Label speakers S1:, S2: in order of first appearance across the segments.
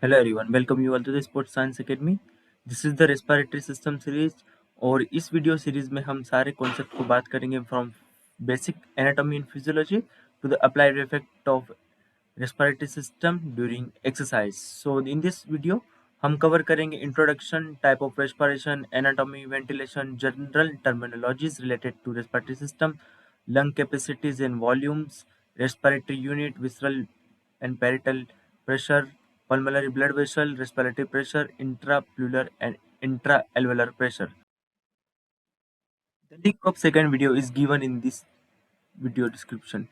S1: Hello everyone, welcome you all to the sports science academy. This is the respiratory system series. और इस video series में हम सारे concept को बात करेंगे from basic anatomy and physiology to the applied effect of respiratory system during exercise. So in this video हम cover करेंगे introduction, type of respiration, anatomy, ventilation, general terminologies related to respiratory system, lung capacities and volumes, respiratory unit, visceral and parietal pressure, pulmonary blood vessel, respiratory pressure, intrapleural and intra-alveolar pressure. The link of second video is given in this video description.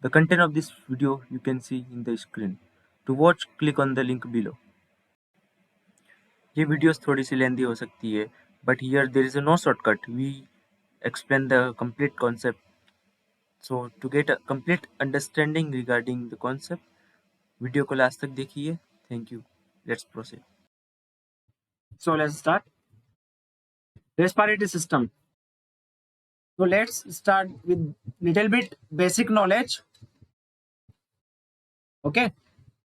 S1: The content of this video you can see in the screen. To watch, click on the link below. ये videos थोड़ी सी लेंदी हो सकती है, but here there is no shortcut. We explain the complete concept. So to get a complete understanding regarding the concept, video को last तक देखिए। Thank you. Let's proceed.
S2: So let's start. Respiratory system. So let's start with little bit basic knowledge. Okay.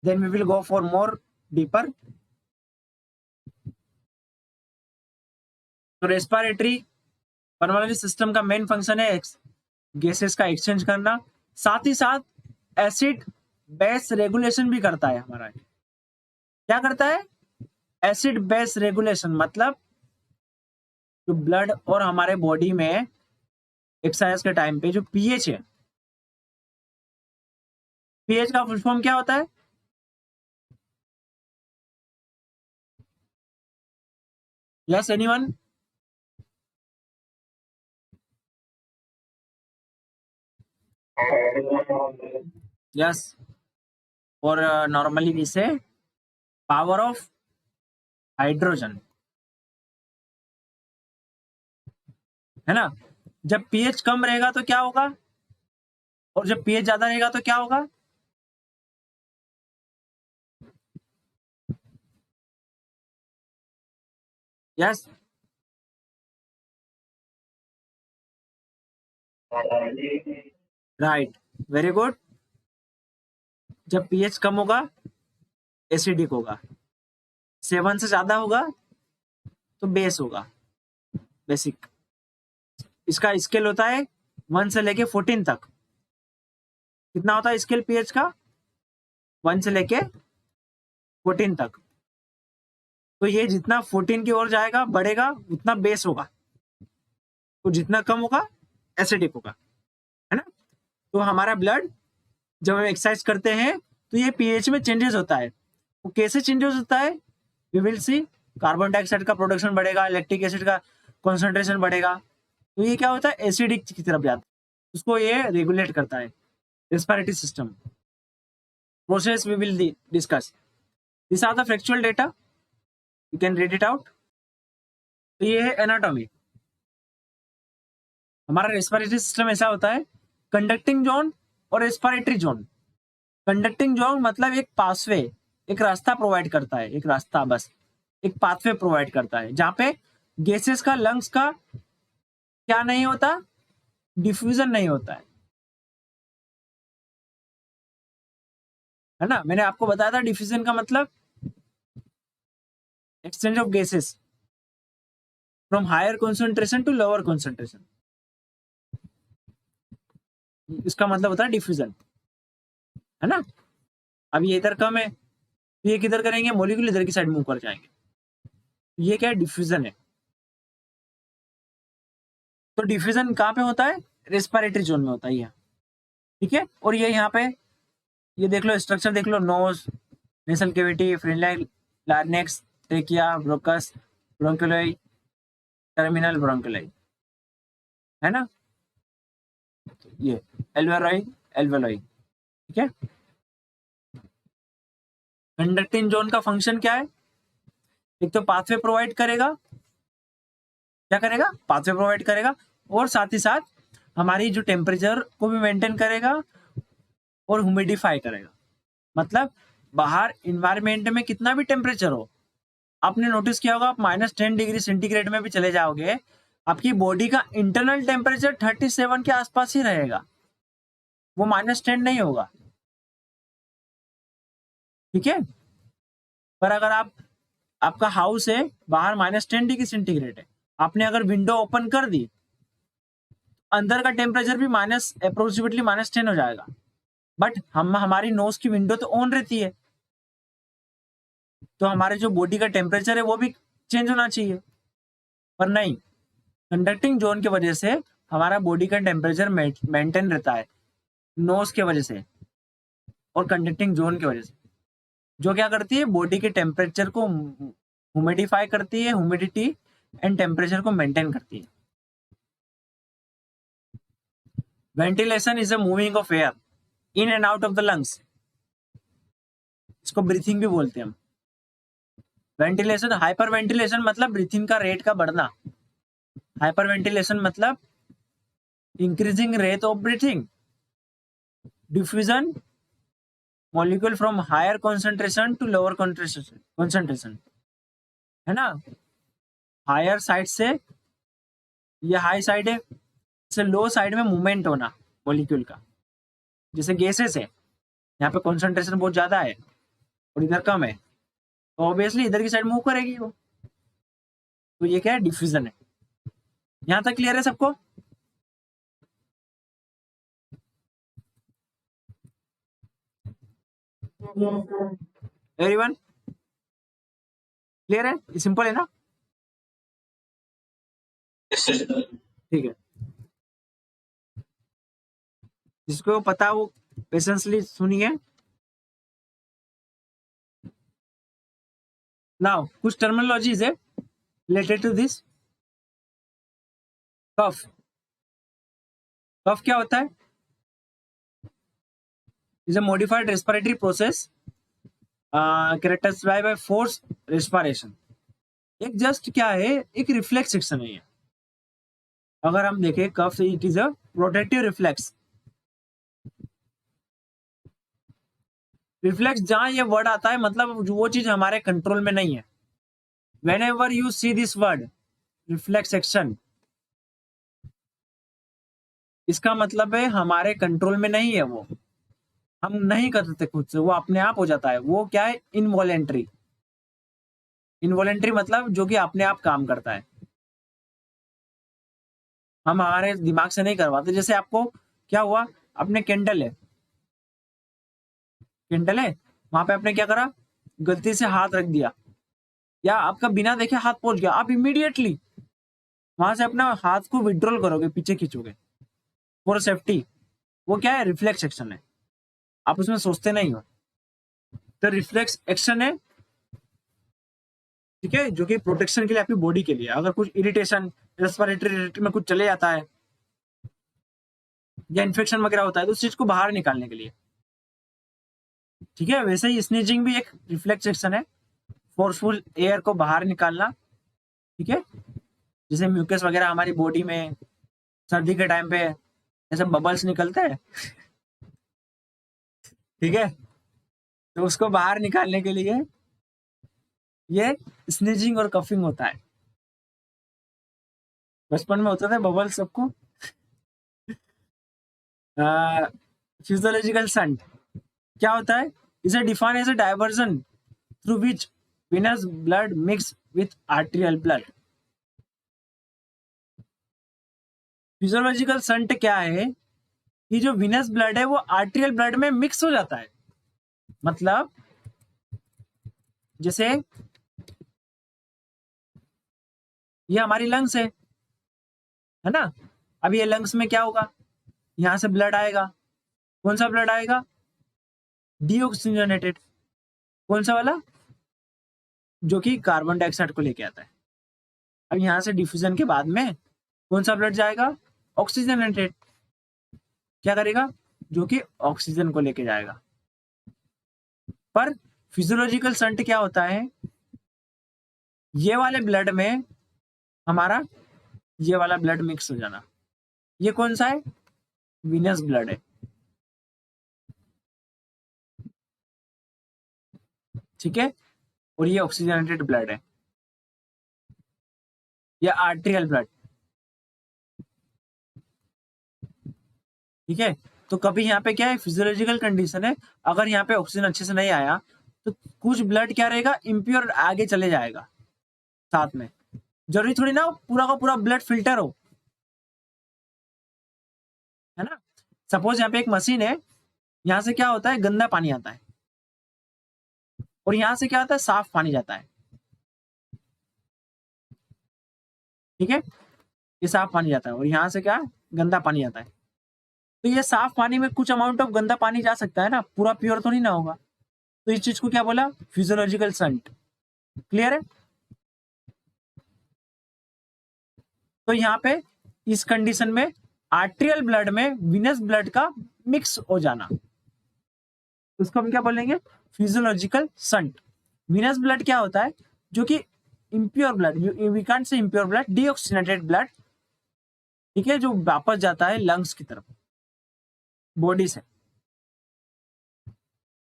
S2: Then we will go for more deeper. तो respiratory pulmonary system का main function है gases का exchange करना, साथ ही साथ acid base regulation भी करता है। हमारा क्या करता है? एसिड बेस रेगुलेशन, मतलब जो ब्लड और हमारे बॉडी में एक्सरसाइज के टाइम पे जो पीएच है, पीएच का फुल फॉर्म क्या होता है? Yes anyone? यस, और नॉर्मली वी से पावर ऑफ हाइड्रोजन, है ना। जब पीएच कम रहेगा तो क्या होगा, और जब पीएच ज्यादा रहेगा तो क्या होगा? Yes, right, very good. जब पीएच कम होगा एसिडिक होगा, 7 से ज्यादा होगा तो बेस होगा, बेसिक। इसका स्केल होता है 1 से लेके 14 तक। कितना होता है स्केल पीएच का? 1 से लेके 14 तक। तो ये जितना 14 की ओर जाएगा, बढ़ेगा, उतना बेस होगा, तो जितना कम होगा एसिडिक होगा, है ना। तो हमारा ब्लड जब हम एक्सरसाइज करते हैं तो ये पीएच में चेंजेस होता है। वो कैसे चेंजेस होता है? We will see. Carbon dioxide का प्रोडक्शन बढ़ेगा, लैक्टिक एसिड का कॉन्सेंट्रेशन बढ़ेगा, तो ये क्या होता है? एसिडिक की तरफ जाता है। उसको ये रेगुलेट करता है। Respiratory system process we will discuss. This are the factual data, you can read it out. तो ये है एनाटॉमी। हमारा रेस्पिरेटरी सिस्टम ऐसा होता है, कंडक्टिंग जोन और रेस्पिरेटरी जोन। कंडक्टिंग जोन मतलब एक पासवे, एक रास्ता प्रोवाइड करता है, एक रास्ता, बस एक पाथवे प्रोवाइड करता है, जहां पे गैसेस का, लंग्स का क्या नहीं होता? डिफ्यूजन नहीं होता है ना। मैंने आपको बताया था डिफ्यूजन का मतलब exchange of gases from higher concentration to lower concentration, इसका मतलब होता है डिफ्यूजन, है ना। अब ये इधर कम है तो ये किधर करेंगे? मॉलिक्यूल इधर की साइड मूव कर जाएंगे। ये क्या है? डिफ्यूजन है। तो डिफ्यूजन कहाँ पे होता है? रेस्पिरेटरी जोन में होता है ये, ठीक है। और ये यहाँ पे ये देख लो, स्ट्रक्चर देख लो, nose, nasal cavity, pharynx, larynx, trachea, bronchus, bronchioli, terminal bronchioli, है ना। ये एल्वेलाई, एल्वेलाई, ठीक है। कंडक्टिंग जोन का फंक्शन क्या है? एक तो पाथवे प्रोवाइड करेगा, क्या करेगा? पाथवे प्रोवाइड करेगा, और साथ ही साथ हमारी जो टेम्परेचर को भी मेंटेन करेगा और ह्यूमिडिफाई करेगा। मतलब बाहर इन्वायरमेंट में कितना भी टेम्परेचर हो, आपने नोटिस किया होगा, आप -10 डिग्री सेंटीग्रेड में भी चले जाओगे, आपकी बॉडी का इंटरनल टेम्परेचर 37 के आसपास ही रहेगा, वो -10 नहीं होगा, ठीक है। पर अगर आपका हाउस है, बाहर -10 डिग्री सेंटीग्रेड है, आपने अगर विंडो ओपन कर दी, अंदर का टेम्परेचर भी अप्रोक्सीमेटली -10 हो जाएगा, बट हमारी नोज की विंडो तो ऑन रहती है, तो हमारे जो बॉडी का टेम्परेचर है वो भी चेंज होना चाहिए, पर नहीं, कंडक्टिंग जोन की वजह से हमारा बॉडी का टेम्परेचर मेंटेन रहता है, नोज के वजह से और कंडक्टिंग जोन की वजह से, जो क्या करती है, बॉडी के टेम्परेचर को ह्यूमिडिफाई करती है, ह्यूमिडिटी एंड टेम्परेचर को मेंटेन करती है। Ventilation is a moving of air in and out of the lungs, इसको ब्रीथिंग भी बोलते हैं हम। वेंटिलेशन, हाइपर वेंटिलेशन मतलब ब्रीथिंग का रेट का बढ़ना, हाइपर वेंटिलेशन मतलब increasing rate of breathing, diffusion molecule from higher concentration to lower concentration, है ना, हायर साइड से, ये हाई साइड है, से लो साइड में मूवमेंट होना मॉलिक्यूल का, जैसे गैसेस है, यहाँ पे कॉन्सेंट्रेशन बहुत ज्यादा है और इधर कम है, तो ऑब्वियसली इधर की साइड मूव करेगी वो, तो ये क्या है, डिफ्यूजन है। यहाँ तक क्लियर है सबको? एवरीवन क्लियर है? ये सिंपल है ना? ठीक है, जिसको पता वो पेशेंसली सुनिए। नाउ कुछ टर्मिनोलॉजीज है related to this. Cough, cough क्या होता है? Is a modified respiratory process characterized by force respiration. एक जस्ट क्या है, एक रिफ्लेक्स सेक्शन है ये। अगर हम देखें cough, it is a protective reflex. Reflex जहां ये वर्ड आता है मतलब वो चीज हमारे कंट्रोल में नहीं है। whenever you see this word reflex action, इसका मतलब है हमारे कंट्रोल में नहीं है वो, हम नहीं कर सकते खुद से, वो अपने आप हो जाता है। वो क्या है, इनवॉलेंट्री। इनवॉलेंट्री मतलब जो कि अपने आप काम करता है, हम हमारे दिमाग से नहीं करवाते। जैसे आपको क्या हुआ, अपने कैंडल है, कैंडल है, वहां पे आपने क्या करा, गलती से हाथ रख दिया या आपका बिना देखे हाथ पहुंच गया, आप इमीडिएटली वहां से अपना हाथ को विड्रॉल करोगे, पीछे खींचोगे फॉर सेफ्टी। वो क्या है, रिफ्लेक्स एक्शन है, आप उसमें सोचते नहीं हो, तो रिफ्लेक्स एक्शन है, ठीक है, जो कि प्रोटेक्शन के लिए, आपकी बॉडी के लिए। अगर कुछ इरिटेशन, रेस्पिरेटरी में कुछ चले जाता है या इन्फेक्शन वगैरह होता है, तो उस चीज को बाहर निकालने के लिए, ठीक है। वैसे ही स्नीजिंग भी एक रिफ्लेक्स एक्शन है, फोर्सफुल एयर को बाहर निकालना, ठीक है। जैसे म्यूकस वगैरह हमारी बॉडी में सर्दी के टाइम पे जैसे बबल्स निकलते हैं, ठीक है, तो उसको बाहर निकालने के लिए ये स्नीजिंग और कफिंग होता है। बचपन में होते थे बबल्स सबको। फिजियोलॉजिकल संट क्या होता है, इसे define as a diversion through which venous blood mix with arterial blood। Physiological shunt क्या है, कि जो विनस ब्लड है वो आर्टेरियल ब्लड में मिक्स हो जाता है। मतलब जैसे ये हमारी लंग्स है ना, अब ये लंग्स में क्या होगा, यहां से ब्लड आएगा, कौन सा ब्लड आएगा, डीऑक्सीजनेटेड, कौन सा वाला, जो कि कार्बन डाइऑक्साइड को लेके आता है। अब यहां से डिफ्यूजन के बाद में कौन सा ब्लड जाएगा, ऑक्सीजनेटेड, क्या करेगा, जो कि ऑक्सीजन को लेके जाएगा। पर फिजियोलॉजिकल संट क्या होता है, ये वाले ब्लड में हमारा ये वाला ब्लड मिक्स हो जाना। ये कौन सा है, विनस ब्लड है, ठीक है, और ये ऑक्सीजनेटेड ब्लड है, या आर्टेरियल ब्लड, ठीक है। तो कभी यहाँ पे क्या है, फिजियोलॉजिकल कंडीशन है, अगर यहाँ पे ऑक्सीजन अच्छे से नहीं आया तो कुछ ब्लड क्या रहेगा, इम्प्योर आगे चले जाएगा साथ में। जरूरी थोड़ी ना पूरा का पूरा ब्लड फिल्टर हो, है ना। सपोज यहाँ पे एक मशीन है, यहाँ से क्या होता है, गंदा पानी आता है, और यहाँ से क्या आता है, साफ पानी जाता है। ठीक है, ये साफ पानी जाता है, और यहाँ से क्या, गंदा पानी आता है। तो ये साफ पानी में कुछ अमाउंट ऑफ गंदा पानी जा सकता है ना, पूरा प्योर तो नहीं ना होगा। तो इस चीज को क्या बोला, फिजियोलॉजिकल संट। क्लियर है। तो यहाँ पे इस कंडीशन में आर्टेरियल ब्लड में विनस ब्लड का मिक्स हो जाना, उसको हम क्या बोलेंगे, फिजियोलॉजिकल संट। विनस ब्लड क्या होता है, जो कि impure blood, we can't say impure blood, deoxygenated blood, ठीक है, जो वापस जाता है लंग्स की तरफ बॉडी से।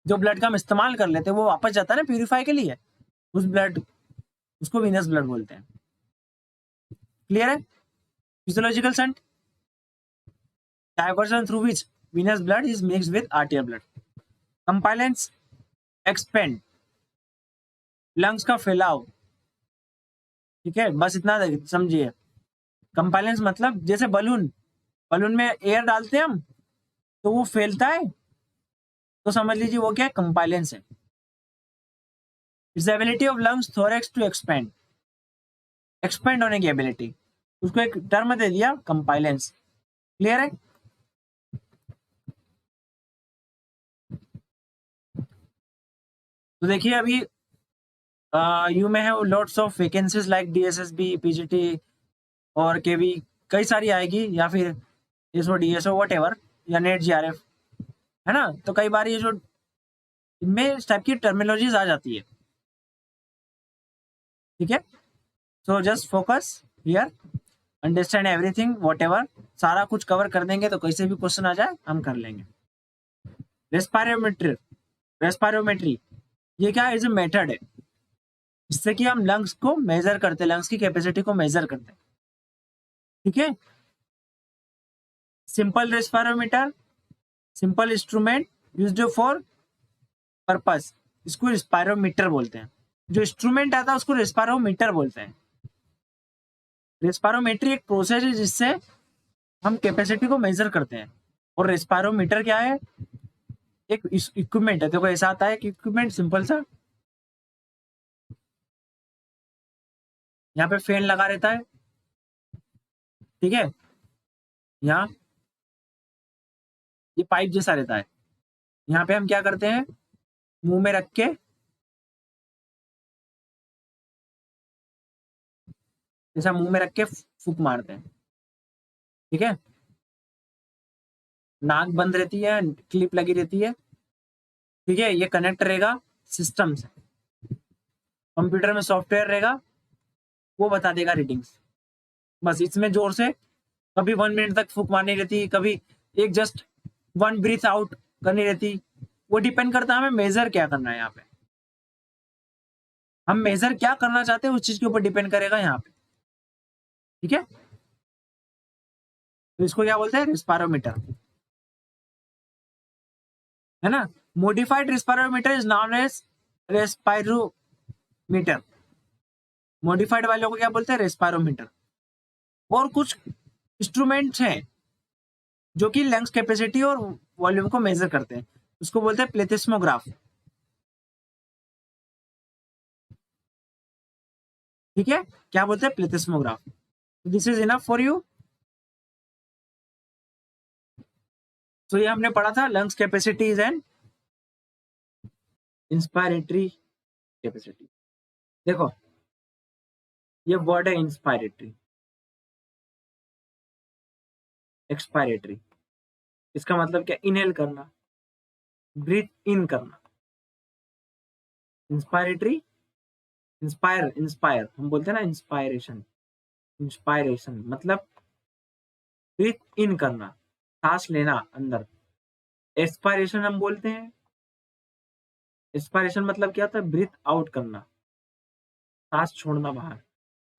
S2: जो ब्लड का हम इस्तेमाल कर लेते हैं वो वापस जाता है ना प्यूरिफाई के लिए, उस ब्लड, उसको विनस ब्लड बोलते हैं। क्लियर है। Physiological shunt, diversion through which venous blood is mixed with arterial blood. Compliance, expand, lungs का फैलाव। ठीक है, बस इतना समझिए। कंपाइलेंस मतलब जैसे बलून, बलून में एयर डालते हैं हम तो वो फैलता है, तो समझ लीजिए वो क्या है, कंपाइलेंस है। Its ability of lungs thorax to expand, expand होने की एबिलिटी, उसको एक टर्म दे दिया, कंपाइलेंस। क्लियर है। तो देखिए अभी यू में है lots of vacancies like DSSB, PGT और केवी, कई सारी आएगी, या फिर एसओ डीएसओ वट एवर, या नेट जीआरएफ, है ना। तो कई बार ये जो इनमें इस टाइप की टर्मिनोलॉजीज आ जाती है। ठीक है, so just focus here, understand everything what ever, सारा कुछ कवर कर देंगे तो कैसे भी क्वेश्चन आ जाए हम कर लेंगे। रेस्पायरोमेट्री, रेस्पायरोमेट्री ये क्या इज ए मेथड है, जिससे कि हम लंग्स को मेजर करते हैं, लंग्स की कैपेसिटी को मेजर करते हैं। ठीक है, simple respirometer, simple instrument used for purpose, इसको रेस्पायरोमीटर बोलते हैं। जो इंस्ट्रूमेंट आता है उसको रेस्पायरोमीटर बोलते हैं। रेस्पायरोमेट्री एक प्रोसेस है जिससे हम कैपेसिटी को मेजर करते हैं, और रेस्पायरोमीटर क्या है, एक इक्विपमेंट है। देखो ऐसा आता है कि इक्विपमेंट सिंपल सा, यहाँ पे फैन लगा रहता है, ठीक है, यहाँ ये पाइप जैसा रहता है, यहाँ पे हम क्या करते हैं, मुंह में रख के जैसा मुंह में रख के फूक मारते हैं। ठीक है, नाक बंद रहती है, क्लिप लगी रहती है। ठीक है, ये कनेक्ट रहेगा सिस्टम से, कंप्यूटर में सॉफ्टवेयर रहेगा, वो बता देगा रीडिंग्स। बस इसमें जोर से कभी 1 मिनट तक फूक मारनी रहती, कभी एक जस्ट 1 ब्रीथ आउट करनी रहती। वो डिपेंड करता है हमें मेजर क्या करना है। यहाँ पे हम मेजर क्या करना चाहते हैं उस चीज के ऊपर डिपेंड करेगा यहाँ पे। ठीक है, तो इसको क्या बोलते हैं, रेस्पायरोमीटर, है ना। Modified respirometer is known as respirometer, modified वालों को क्या बोलते हैं, रेस्पायरोमीटर। और कुछ इंस्ट्रूमेंट्स हैं जो कि लंग्स कैपेसिटी और वॉल्यूम को मेजर करते हैं, उसको बोलते हैं प्लेथिस्मोग्राफ। ठीक है, क्या बोलते हैं, plethysmograph. This is enough for you. तो ये हमने पढ़ा था, lungs capacity is an inspiratory capacity. देखो ये वर्ड है इंस्पायरेटरी, एक्सपायरेटरी, इसका मतलब क्या, इनहेल करना, ब्रीथ इन करना। इंस्पायरेटरी, इंस्पायर, इंस्पायर हम बोलते हैं ना, इंस्पायरेशन, इंस्पायरेशन मतलब ब्रीथ इन करना, सांस लेना अंदर। एक्सपायरेशन हम बोलते हैं, एक्सपायरेशन मतलब क्या होता है, ब्रीथ आउट करना, सांस छोड़ना बाहर।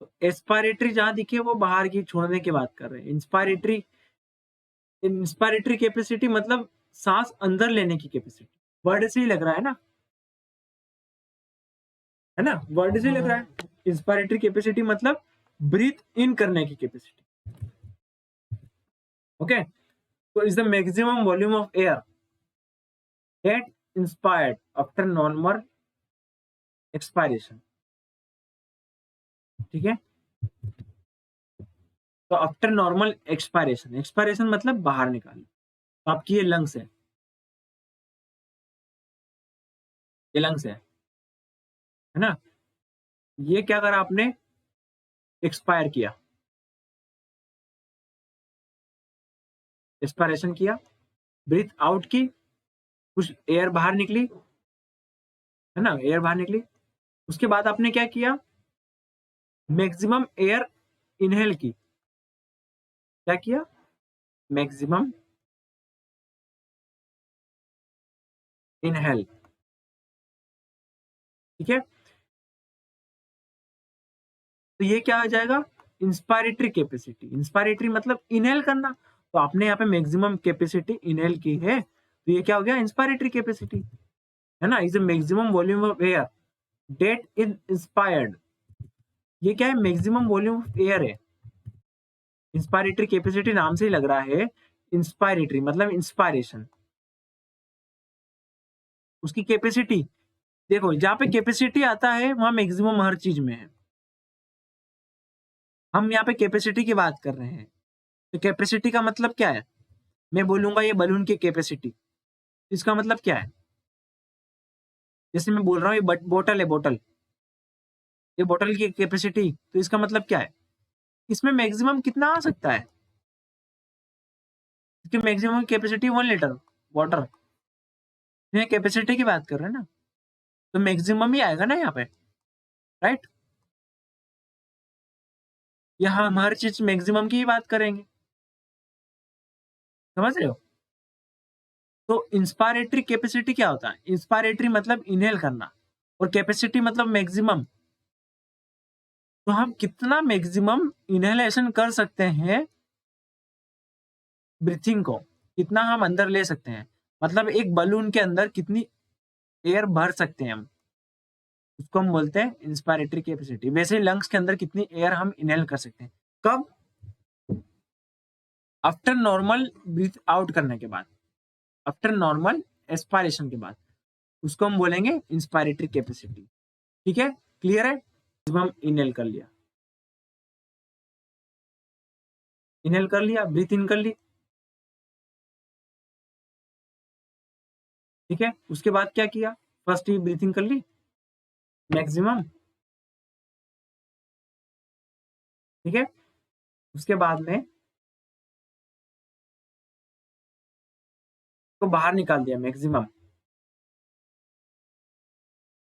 S2: तो एक्सपायरेटरी जहां दिखे वो बाहर की छोड़ने की बात कर रहे हैं। इंस्पायरेटरी, इंस्पायरेटरी कैपेसिटी मतलब सांस अंदर लेने की कैपेसिटी, वर्ड से ही लग रहा है ना। है ना, वर्ड से लग रहा है। इंस्पायरेटरी कैपेसिटी मतलब ब्रीथ इन करने की कैपेसिटी। ओके, तो is the maximum volume of air get inspired after normal expiration. ठीक है, तो आफ्टर नॉर्मल एक्सपायरेशन, एक्सपायरेशन मतलब बाहर निकालना। तो आपकी ये लंग्स है ना, ये क्या करा आपने, एक्सपायर किया, एक्सपायरेशन किया, ब्रीथ आउट की, कुछ एयर बाहर निकली, है ना, एयर बाहर निकली। उसके बाद आपने क्या किया, मैक्सिमम एयर इनहेल की। क्या किया, मैक्सिमम इनहेल। ठीक है, तो ये क्या हो जाएगा, इंस्पायरेटरी कैपेसिटी। इंस्पायरेटरी मतलब इनहेल करना, तो आपने यहाँ पे मैक्सिमम कैपेसिटी इनहेल की है, तो ये क्या हो गया, इंस्पायरेटरी कैपेसिटी, है ना। Is maximum volume of air that is inspired. ये क्या है, मैक्सिमम वॉल्यूम ऑफ एयर है। इंस्पायरेटरी कैपेसिटी नाम से ही लग रहा है, इंस्पायरेटरी मतलब इंस्पायरेशन, उसकी कैपेसिटी। देखो जहां पे कैपेसिटी आता है वहां मैक्सिमम हर चीज में है। हम यहाँ पे कैपेसिटी की बात कर रहे हैं, तो कैपेसिटी का मतलब क्या है, मैं बोलूंगा ये बलून की कैपेसिटी, इसका मतलब क्या है, जैसे मैं बोल रहा हूँ ये बोतल है, बोतल, ये बोतल की कैपेसिटी, तो इसका मतलब क्या है, इसमें मैक्सिमम कितना आ सकता है, इसकी मैक्सिमम कैपेसिटी 1 लीटर वाटर। ये कैपेसिटी की बात कर रहे हैं ना, तो मैक्सिमम ही आएगा ना यहाँ पे, राइट। यहाँ हम हर चीज मैक्सिमम की ही बात करेंगे, समझ रहे हो। तो इंस्पायरेटरी कैपेसिटी क्या होता है, इंस्पायरेटरी मतलब इनहेल करना, और कैपेसिटी मतलब मैक्सिमम। तो हम कितना मैक्सिमम इनहेलेशन कर सकते हैं, ब्रीथिंग को कितना हम अंदर ले सकते हैं, मतलब एक बलून के अंदर कितनी एयर भर सकते हैं हम, उसको हम बोलते हैं इंस्पायरेटरी कैपेसिटी। वैसे ही लंग्स के अंदर कितनी एयर हम इनहेल कर सकते हैं, कब, आफ्टर नॉर्मल ब्रीथ आउट करने के बाद, आफ्टर नॉर्मल एस्पायरेशन के बाद, उसको हम बोलेंगे इंस्पायरेटरी कैपेसिटी। ठीक है, क्लियर है। हम इनहेल कर लिया, इनहेल कर लिया, ब्रीथ इन कर ली, ठीक है। उसके बाद क्या किया, फर्स्ट ही ब्रीथिंग कर ली मैक्सिमम, ठीक है। उसके बाद में तो बाहर निकाल दिया मैक्सिमम,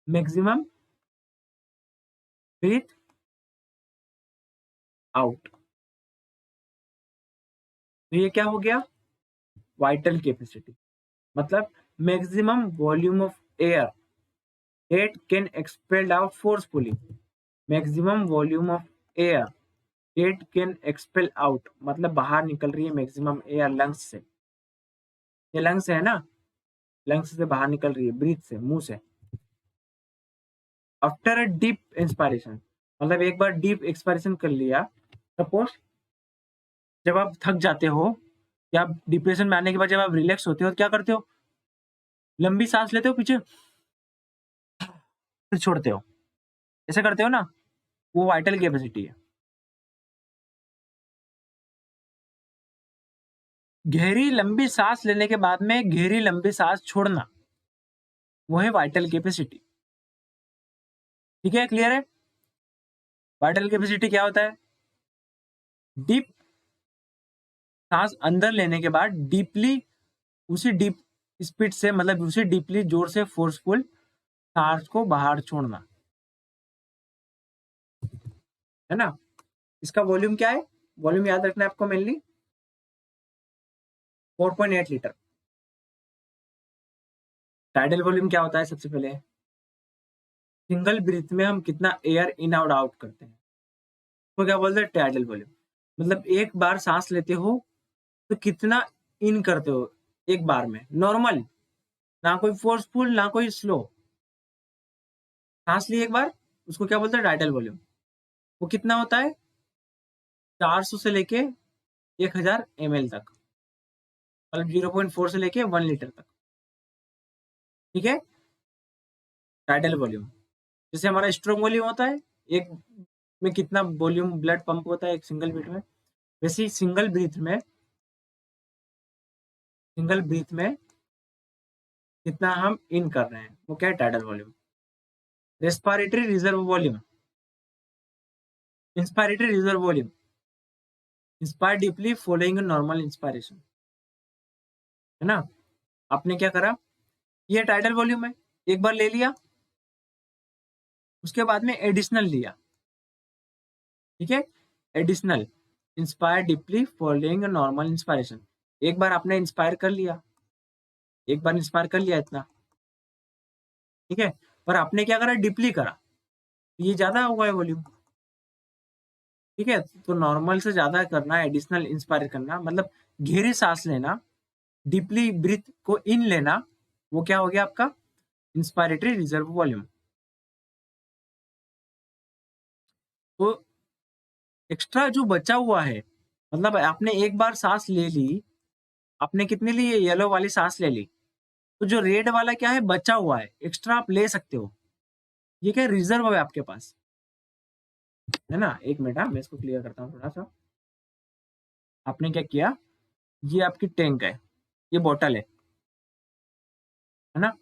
S2: मैक्सिमम ब्रीथ आउट। तो ये क्या हो गया, वाइटल कैपेसिटी, मतलब maximum volume of air that can expelled out forcefully. Maximum volume of air that can expel out मतलब बाहर निकल रही है मैक्सिमम एयर लंग्स से। ये लंग्स है ना, लंग्स से बाहर निकल रही है, ब्रीथ से, मुंह से। आफ्टर अ डीप इंस्पायरेशन मतलब एक बार डीप एक्सपायरेशन कर लिया, सपोज जब आप थक जाते हो या आप डिप्रेशन में आने के बाद जब आप रिलैक्स होते हो, क्या करते हो, लंबी सांस लेते हो, पीछे फिर छोड़ते हो, ऐसे करते हो ना, वो वाइटल कैपेसिटी है। गहरी लंबी सांस लेने के बाद में गहरी लंबी सांस छोड़ना, वो है वाइटल कैपेसिटी। ठीक है, क्लियर है। वाइटल कैपेसिटी क्या होता है, डीप सांस अंदर लेने के बाद डीपली, उसी डीप स्पीड से मतलब उसी डीपली जोर से फोर्सफुल सांस को बाहर छोड़ना, है ना। इसका वॉल्यूम क्या है, वॉल्यूम याद रखना है आपको, मेनली 4.8 लीटर। टाइडल वॉल्यूम क्या होता है, सबसे पहले सिंगल ब्रीथ में हम कितना एयर इन और आउट करते हैं, तो क्या बोलते हैं टाइडल वॉल्यूम। मतलब एक बार सांस लेते हो तो कितना इन करते हो एक बार में, नॉर्मल, ना कोई फोर्सफुल ना कोई स्लो, सांस ली एक बार, उसको क्या बोलते हैं, टाइडल वॉल्यूम। वो कितना होता है, 400 से लेके 1000 ml तक, मतलब 0.4 से लेके 1 लीटर तक, ठीक है, टाइडल वॉल्यूम। जैसे हमारा स्ट्रोक वॉल्यूम होता है, एक में कितना वॉल्यूम ब्लड पंप होता है एक सिंगल ब्रीथ में, वैसे ही सिंगल ब्रीथ में कितना हम इन कर रहे हैं, वो क्या है, tidal volume. Respiratory reserve volume, inspiratory reserve volume, inspire deeply following normal inspiration, है ना। आपने क्या करा, ये टाइडल वॉल्यूम है, एक बार ले लिया, उसके बाद में एडिशनल लिया, ठीक है, additional, inspire deeply following normal inspiration. एक बार आपने इंस्पायर कर लिया, एक बार इंस्पायर कर लिया इतना, ठीक है, पर आपने क्या करा, डीपली करा, ये ज्यादा हुआ है वॉल्यूम, ठीक है। तो नॉर्मल से ज्यादा करना, एडिशनल इंस्पायर करना, मतलब गहरी सांस लेना, डीपली ब्रीथ को इन लेना, वो क्या हो गया आपका, इंस्पायरेटरी रिजर्व वॉल्यूम। तो एक्स्ट्रा जो बचा हुआ है, मतलब आपने एक बार सांस ले ली, आपने कितनी ली, येलो वाली सांस ले ली, तो जो रेड वाला क्या है, बचा हुआ है, एक्स्ट्रा आप ले सकते हो, ये क्या रिजर्व है आपके पास, है ना। एक मिनट, मैं इसको क्लियर करता हूँ थोड़ा सा। आपने क्या किया, ये आपकी टैंक है, ये बोतल है ना,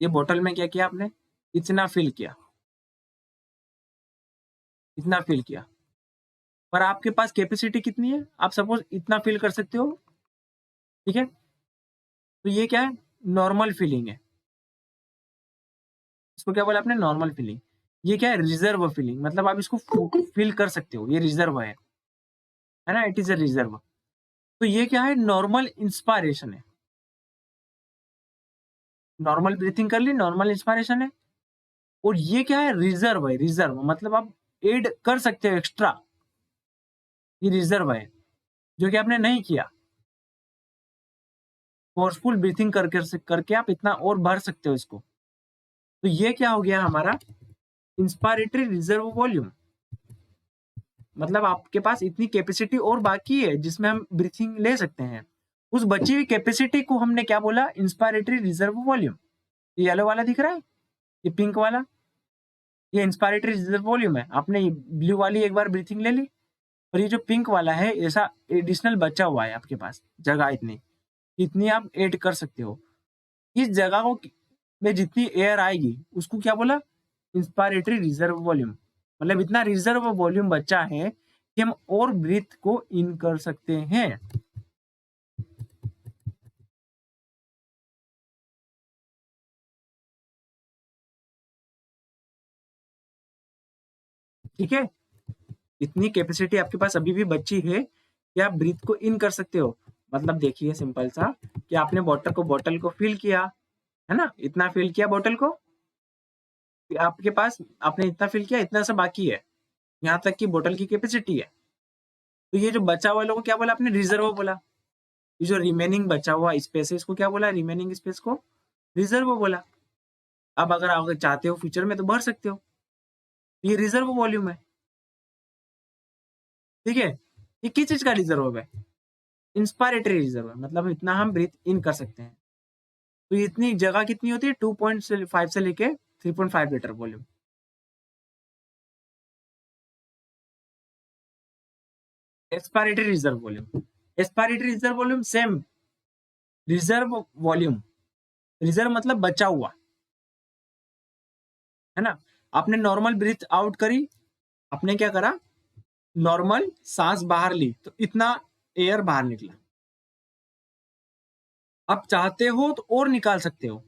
S2: ये बोतल में क्या किया आपने, इतना फिल किया, इतना फिल किया, पर आपके पास कैपेसिटी कितनी है, आप सपोज इतना फिल कर सकते हो, ठीक है। तो ये क्या है, नॉर्मल फिलिंग है, इसको क्या बोला आपने, नॉर्मल फिलिंग। ये क्या है, रिजर्व फिलिंग, मतलब आप इसको फिल कर सकते हो, ये रिजर्व है ना, इट इज अ रिजर्व। तो ये क्या है, नॉर्मल इंस्पायरेशन है, नॉर्मल ब्रीथिंग कर ली, नॉर्मल इंस्पायरेशन है। और ये क्या है, रिजर्व है, रिजर्व मतलब आप एड कर सकते हो एक्स्ट्रा, ये रिजर्व है, जो कि आपने नहीं किया, फोर्सफुल ब्रीथिंग करके आप इतना और भर सकते हो इसको। तो ये क्या हो गया हमारा, इंस्पायरेटरी रिजर्व वॉल्यूम, मतलब आपके पास इतनी कैपेसिटी और बाकी है जिसमें हम ब्रीथिंग ले सकते हैं, उस बची हुई कैपेसिटी को हमने क्या बोला, इंस्पायरेटरी रिजर्व वॉल्यूम। ये येलो वाला दिख रहा है, ये पिंक वाला, ये इंस्पायरेटरी रिजर्व वॉल्यूम है। आपने ब्लू वाली एक बार ब्रीथिंग ले ली, और ये जो पिंक वाला है, ऐसा एडिशनल बचा हुआ है आपके पास जगह, इतनी इतनी आप ऐड कर सकते हो। इस जगह को में जितनी एयर आएगी उसको क्या बोला, इंस्पायरेटरी रिजर्व वॉल्यूम, मतलब इतना रिजर्व वॉल्यूम बचा है कि हम और ब्रीथ को इन कर सकते हैं, ठीक है। इतनी कैपेसिटी आपके पास अभी भी बची है कि आप ब्रीथ को इन कर सकते हो। मतलब देखिए सिंपल सा, कि आपने बोतल को फिल किया, है ना, इतना फिल किया बोतल को, आपके पास आपने इतना फिल किया, इतना सा बाकी है, यहाँ तक की बोतल की कैपेसिटी है। तो ये जो बचा हुआ लोगों को क्या बोला आपने, रिजर्व बोला। ये जो रिमेनिंग बचा हुआ स्पेस है, इसको क्या बोला, रिमेनिंग स्पेस को रिजर्व बोला। अब अगर आप चाहते हो फ्यूचर में तो भर सकते हो, ये रिजर्व वॉल्यूम है, ठीक है। ये किस चीज का रिजर्व है, इंस्पायरेटरी रिजर्व है, मतलब इतना हम ब्रीथ इन कर सकते हैं। तो इतनी जगह कितनी होती है, 2.5 से लेके 3.5 litre volume. Expiratory reserve volume, expiratory reserve volume same, reserve volume, reserve मतलब बचा हुआ, है ना। आपने नॉर्मल ब्रीथ आउट करी, आपने क्या करा, नॉर्मल सांस बाहर ली, तो इतना एयर बाहर निकला। आप चाहते हो तो और निकाल सकते हो,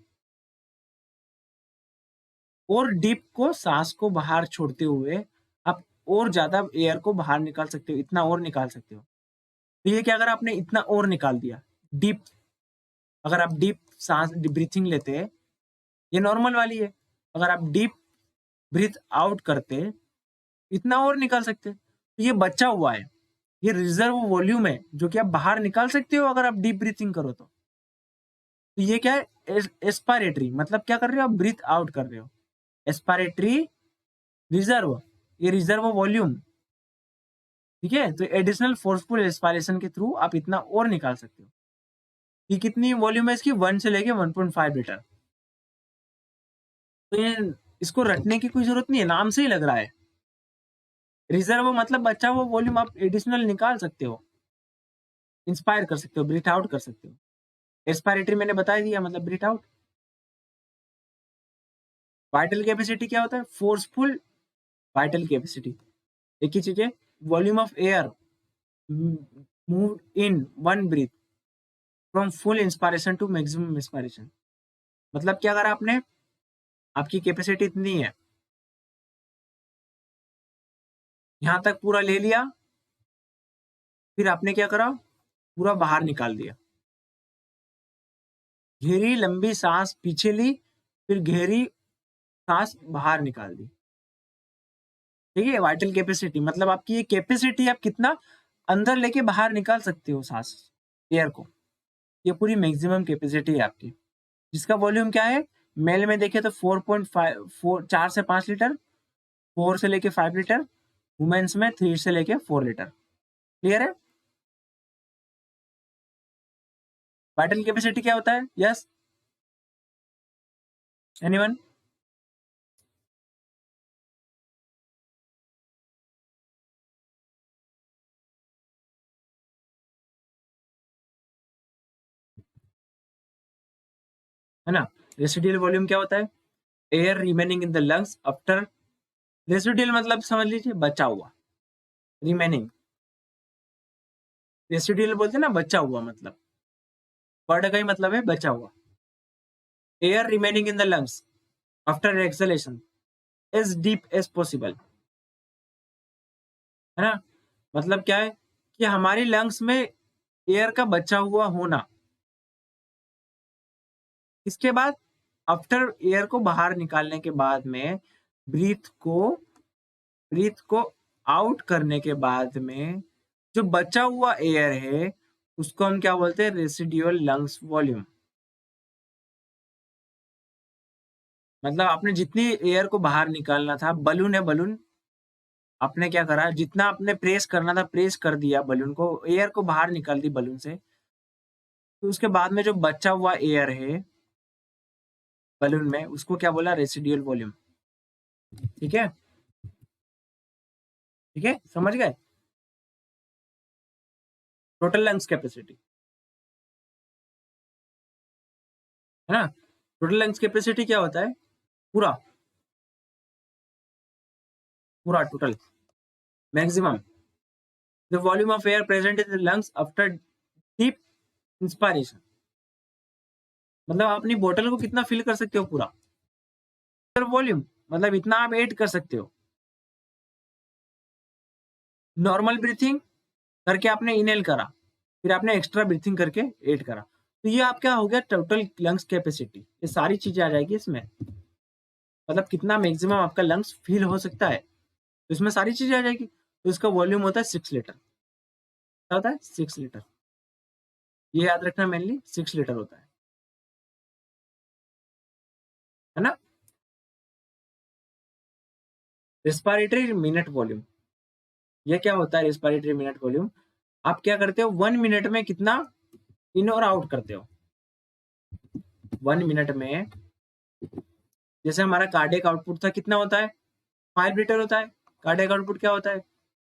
S2: और डीप को सांस को बाहर छोड़ते हुए आप और ज्यादा एयर को बाहर निकाल सकते हो, इतना और निकाल सकते हो। तो ये क्या, अगर आपने इतना और निकाल दिया डीप, अगर आप डीप सांस ब्रीथिंग लेते, ये नॉर्मल वाली है, अगर आप डीप ब्रीथ आउट करते, इतना और निकाल सकते। तो ये बचा हुआ है, ये रिजर्व वॉल्यूम है, जो कि आप बाहर निकाल सकते हो अगर आप डीप ब्रीथिंग करो तो ये क्या है, एस्पायरेटरी, मतलब क्या कर रहे हो आप, ब्रीथ आउट कर रहे हो। एस्पायरेटरी रिजर्व, ये रिजर्व वॉल्यूम, ठीक है। तो एडिशनल फोर्सफुल एस्पायरेशन के थ्रू आप इतना और निकाल सकते हो। ये कितनी वॉल्यूम है इसकी, 1 से लेके 1.5 लीटर। तो ये इसको रटने की कोई जरूरत नहीं है, नाम से ही लग रहा है। रिजर्व मतलब बचा हुआ वॉल्यूम आप एडिशनल निकाल सकते हो, इंस्पायर कर सकते हो, ब्रीथ आउट कर सकते हो। एक्सपायरेटरी मैंने बता दिया, मतलब ब्रीथ आउट। वाइटल कैपेसिटी क्या होता है, फोर्सफुल वाइटल कैपेसिटी। एक ही चीज है, volume of air move in one breath from full inspiration to maximum inspiration. मतलब क्या करा आपने, आपकी कैपेसिटी इतनी है, यहां तक पूरा ले लिया, फिर आपने क्या करा, पूरा बाहर निकाल दिया। गहरी लंबी सांस पीछे ली, फिर गहरी सांस बाहर निकाल दी। ठीक है, वाइटल कैपेसिटी मतलब आपकी ये कैपेसिटी, आप कितना अंदर लेके बाहर निकाल सकते हो सांस, एयर को, ये पूरी मैक्सिमम कैपेसिटी है आपकी। जिसका वॉल्यूम क्या है, मेल में देखे तो 4 से 5 लीटर, 4 से लेके 5 लीटर, वुमेन्स में 3 से लेके 4 लीटर। क्लियर है। वाइटल कैपेसिटी क्या होता है, यस एनीवन। है ना। रेसिडुअल वॉल्यूम क्या होता है, air remaining in the lungs after, residual मतलब समझ लीजिए बचा हुआ, रिमेनिंग, रेसिडुअल बोलते हैं ना बचा हुआ, मतलब वर्ड का ही मतलब है बचा हुआ। Air remaining in the lungs after exhalation as deep as possible, है ना। मतलब क्या है कि हमारी लंग्स में एयर का बचा हुआ होना, इसके बाद आफ्टर एयर को बाहर निकालने के बाद में, ब्रीथ को ब्रीथ को आउट करने के बाद में जो बचा हुआ एयर है उसको हम क्या बोलते हैं, रेसिडुअल लंग्स वॉल्यूम। मतलब आपने जितनी एयर को बाहर निकालना था, बलून है बलून, आपने क्या करा, जितना आपने प्रेस करना था प्रेस कर दिया, बलून को, एयर को बाहर निकाल दी बलून से। तो उसके बाद में जो बचा हुआ एयर है बलून में, उसको क्या बोला, रेसिडुअल वॉल्यूम। ठीक है, ठीक है, समझ गए। टोटल लंग्स कैपेसिटी, है ना। टोटल लंग्स कैपेसिटी क्या होता है, पूरा पूरा total maximum the volume of air present in the lungs after deep inspiration. मतलब आप अपनी बोतल को कितना फिल कर सकते हो पूरा, वॉल्यूम मतलब इतना आप ऐड कर सकते हो। नॉर्मल ब्रीथिंग करके आपने इनहेल करा, फिर आपने एक्स्ट्रा ब्रीथिंग करके ऐड करा, तो ये आपका हो गया टोटल लंग्स कैपेसिटी। ये सारी चीजें आ जाएगी इसमें, मतलब कितना मैक्सिमम आपका लंग्स फील हो सकता है, तो इसमें सारी चीजें आ जाएगी। तो इसका वॉल्यूम होता है 6 लीटर। क्या होता है, 6 लीटर। ये याद रखना, मेनली 6 लीटर होता है ना। रेस्पिरेटरी मिनट वॉल्यूम, ये क्या होता है रेस्पिरेटरी मिनट वॉल्यूम, आप क्या करते हो 1 मिनट में कितना इन और आउट करते हो। 1 मिनट में जैसे हमारा कार्डियक आउटपुट था, कितना होता है, 5 लीटर होता है। कार्डियक आउटपुट क्या होता है,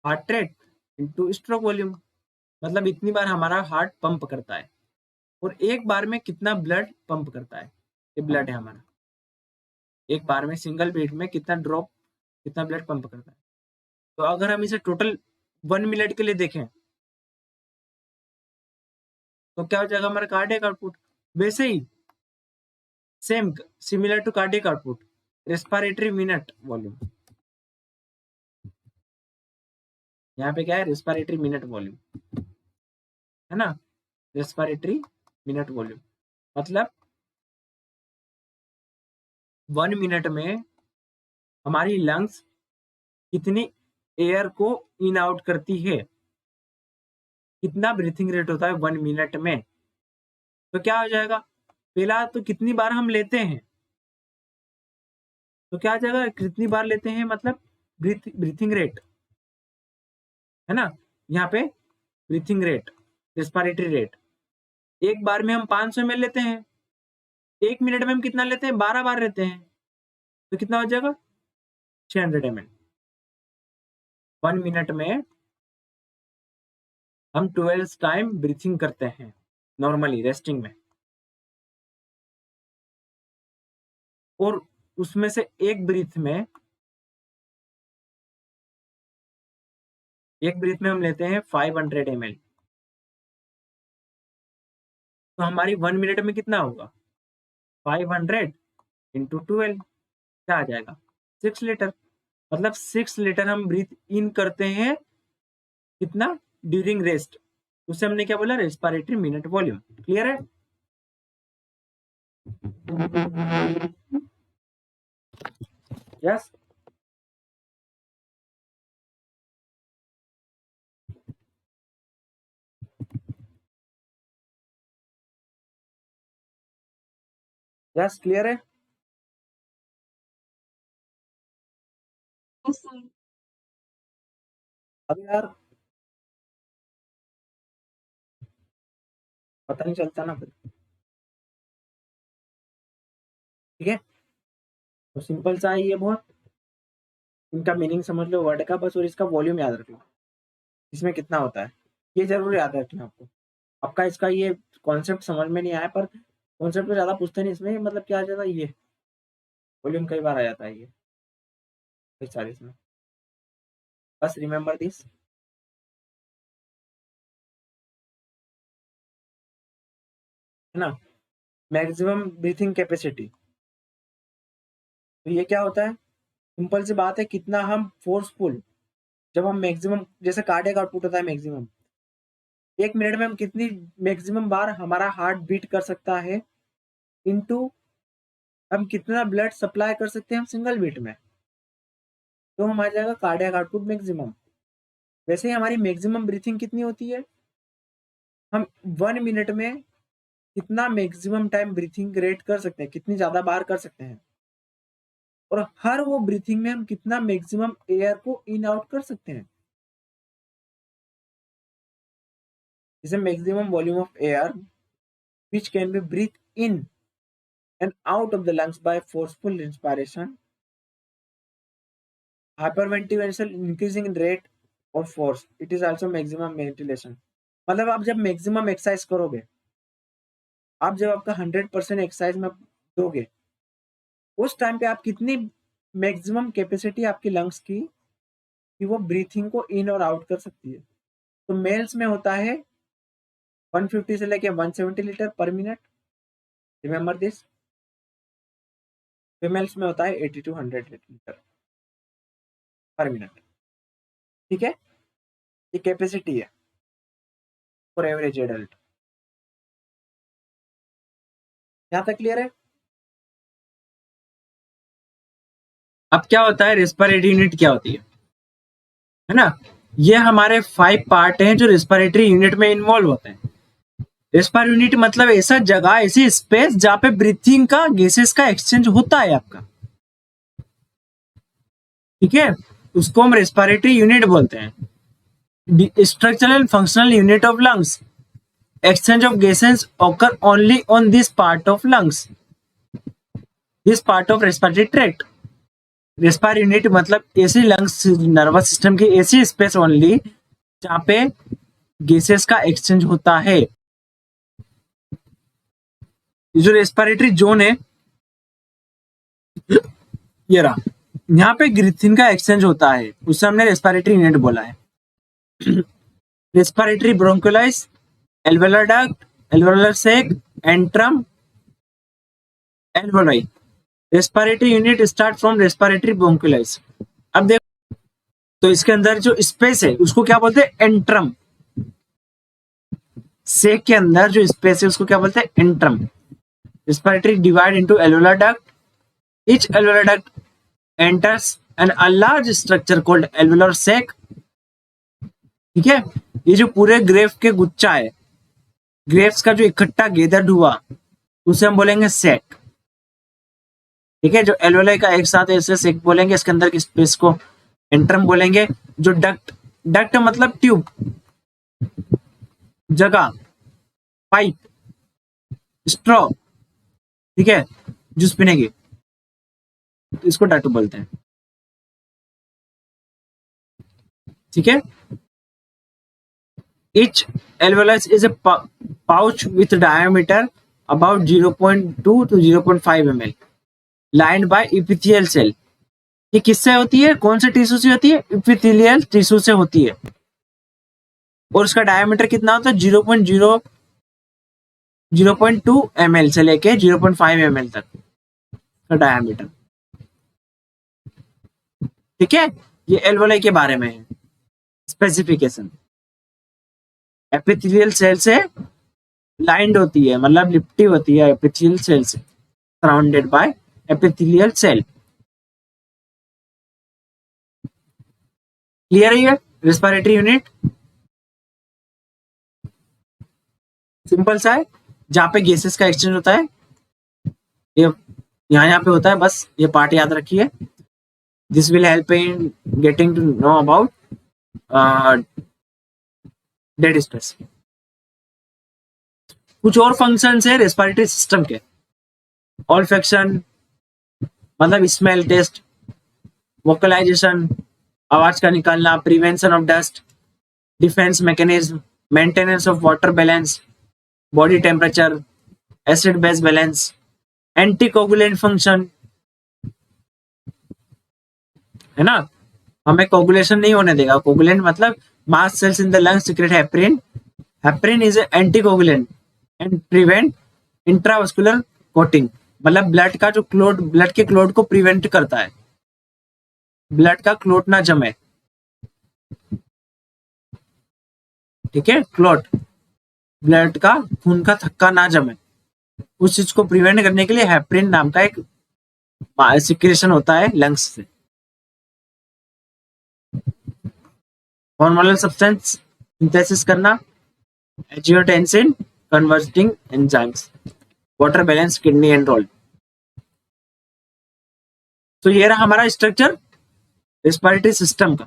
S2: heart rate into stroke volume, मतलब इतनी बार हमारा हार्ट पंप करता है, और एक बार में कितना ब्लड पंप करता है, ये ब्लड है हमारा, एक बार में सिंगल बीट में कितना ड्रॉप, कितना ब्लड पंप करता है। तो अगर हम इसे टोटल 1 मिनट के लिए देखें तो क्या हो जाएगा हमारा कार्डियक आउटपुट। वैसे ही same similar to cardiac output, respiratory minute volume, यहाँ पे क्या है, रेस्पिरेटरी मिनट वॉल्यूम, है ना। रेस्पिरेटरी मिनट वॉल्यूम मतलब 1 मिनट में हमारी लंग्स कितनी एयर को इन आउट करती है, कितना ब्रीथिंग रेट होता है 1 मिनट में। तो क्या हो जाएगा, पहला तो कितनी बार हम लेते हैं, तो क्या आ जाएगा, कितनी बार लेते हैं मतलब ब्रीथिंग रेट है ना, यहाँ पे ब्रीथिंग रेट, रेस्पिरेटरी रेट, एक बार में हम 500 ml लेते हैं, 1 मिनट में हम कितना लेते हैं, 12 बार लेते हैं, तो कितना हो जाएगा 600 ml। 1 मिनट में हम 12 टाइम ब्रीथिंग करते हैं नॉर्मली रेस्टिंग में, और उसमें से एक ब्रीथ में हम लेते हैं 500 ml। तो हमारी 1 मिनट में कितना होगा, 500 इंटू 12, क्या आ जाएगा 6 लीटर। मतलब 6 लीटर हम ब्रीथ इन करते हैं, कितना, ड्यूरिंग रेस्ट। उसे हमने क्या बोला, रेस्पिरेटरी मिनट वॉल्यूम। क्लियर है? यस। यस, क्लियर है? अब यार पता नहीं चलता ना फिर। ठीक है, तो सिंपल सा है ये बहुत। इनका मीनिंग समझ लो वर्ड का बस, और इसका वॉल्यूम याद रख लो, इसमें कितना होता है, ये जरूर याद रखना आपको। आपका इसका ये कॉन्सेप्ट समझ में नहीं आया, पर कॉन्सेप्ट तो ज्यादा पूछते नहीं इसमें, मतलब क्या आ जाता है, ये वॉल्यूम कई बार आ जाता है, ये कई सारे इसमें। बस रिमेम्बर दिस। है ना, मैक्सिमम ब्रीथिंग कैपेसिटी। तो ये क्या होता है, सिंपल सी बात है, कितना हम फोर्सफुल, जब हम मैक्सिमम, जैसे कार्डियक आउटपुट होता है मैक्सिमम, 1 मिनट में हम कितनी मैक्सिमम बार हमारा हार्ट बीट कर सकता है, इनटू हम कितना ब्लड सप्लाई कर सकते हैं हम सिंगल बीट में, तो हम आ जाएगा कार्डियक आउटपुट मैक्सिमम। वैसे ही हमारी मैक्सिमम ब्रीथिंग कितनी होती है, हम 1 मिनट में कितना मैक्सिमम टाइम ब्रीथिंग रेट कर सकते हैं, कितनी ज्यादा बार कर सकते हैं, और हर वो ब्रीथिंग में हम कितना मैक्सिमम एयर को इन आउट कर सकते हैं। जैसे maximum volume of air which can be breathed in and out of the lungs by forceful respiration, hyperventilation increasing in rate or force, it is also maximum ventilation। मतलब आप जब maximum exercise करोगे, आप जब आपका 100% एक्सरसाइज में दोगे, उस टाइम पे आप कितनी मैक्सिमम कैपेसिटी आपकी लंग्स की कि वो ब्रीथिंग को इन और आउट कर सकती है। तो मेल्स में होता है 150 से लेके 170 लीटर पर मिनट, रिमेम्बर दिस। फीमेल्स में होता है 80 to 100 लीटर पर मिनट। ठीक है, ये कैपेसिटी है फॉर एवरेज एडल्ट। यहाँ तक क्लियर है? अब क्या होता है, रेस्पिरेटरी यूनिट क्या होती है ना, ये हमारे 5 पार्ट हैं जो रेस्पिरेटरी यूनिट में इन्वॉल्व होते हैं। रेस्पिरेटरी यूनिट मतलब ऐसा जगह, ऐसी स्पेस जहाँ पे ब्रीथिंग का गैसेस का एक्सचेंज होता है आपका। ठीक है, उसको हम रेस्पिरेटरी यूनिट बोलते हैं। Structural and functional unit of lungs, exchange of gases occur only on this part of lungs, this part of respiratory tract। Respiratory unit मतलब ऐसी लंग्स नर्वस सिस्टम की ऐसी स्पेस ओनली जहां पे गैसेस का exchange होता है। जो रेस्पिरेटरी जोन है ये रहा, यहाँ पे ब्रीथिंग का एक्सचेंज होता है, उसे हमने रेस्पिरेटरी यूनिट बोला है। Respiratory bronchioles, alveolar duct, alveolar sac, antrum, alveoli. Respiratory unit start from respiratory bronchioles. अब देखो, तो इसके अंदर जो स्पेस है उसको क्या बोलते हैं, एंट्रम। सेक के अंदर जो स्पेस है उसको क्या बोलते हैं, antrum. Respiratory divide into alveolar duct, each alveolar duct enters an a large structure called alveolar sac. ठीक है, ये जो पूरे ग्रेफ के गुच्छा है, ग्रेप्स का जो इकट्ठा गैदर्ड हुआ उसे हम बोलेंगे सैक। ठीक है, जो एल्वेलाई का एक साथ ऐसे सेक बोलेंगे, इसके अंदर की स्पेस को एंट्रम बोलेंगे जो डक्ट, डक्ट मतलब ट्यूब, जगह, पाइप, स्ट्रॉ, ठीक है, जूस पीने की, तो इसको डक्ट बोलते हैं, ठीक है। Each alveolus is a pouch with diameter about 0.2 to 0.5 ml, lined by epithelial cell. ये किससे होती है, कौन से टिश्यू से होती है, इपिथेलियल टिश्यू से होती है, और उसका डायमीटर कितना होता है 0.2 ml से लेके 0.5 ml तक का डायमीटर, ठीक है। ये एल्वोलाई के बारे में है स्पेसिफिकेशन। एपिथेलियल सेल से लाइंड होती है, मतलब लिपटी होती है एपिथेलियल सेल से, surrounded by epithelial cell. Clear है ये रेस्पिरेटरी यूनिट? सिंपल सा है, जहां पे गैसेस का एक्सचेंज होता है, ये यहाँ पे होता है, बस ये पार्ट याद रखिए। This will help in getting to know about dead space. कुछ और फंक्शंस है रेस्पिरेटरी सिस्टम के, ऑल्फैक्शन मतलब स्मेल टेस्ट, वोकलाइजेशन आवाज का निकालना, prevention of dust, defense mechanism, maintenance of water balance, body temperature, acid base balance, anticoagulant function, है ना, हमें कोगुलेशन नहीं होने देगा। कोगुलेंट मतलब mast cells in the lungs secrete heparin, heparin is anticoagulant and prevent intravascular clotting, मतलब blood का जो क्लोट, ब्लड के क्लोट को प्रिवेंट करता है, ब्लड का क्लोट ना जमे, ठीक है, क्लोट, ब्लड का खून का थक्का ना जमे, उस चीज को प्रिवेंट करने के लिए हेपरिन नाम का एक सिक्रेशन होता है लंग्स से। हॉर्मोनल सब्सटेंस सिंथेसिस करना, angiotensin converting enzymes, water balance, kidney and role. तो ये रहा हमारा स्ट्रक्चर रेस्पिरेटरी सिस्टम का,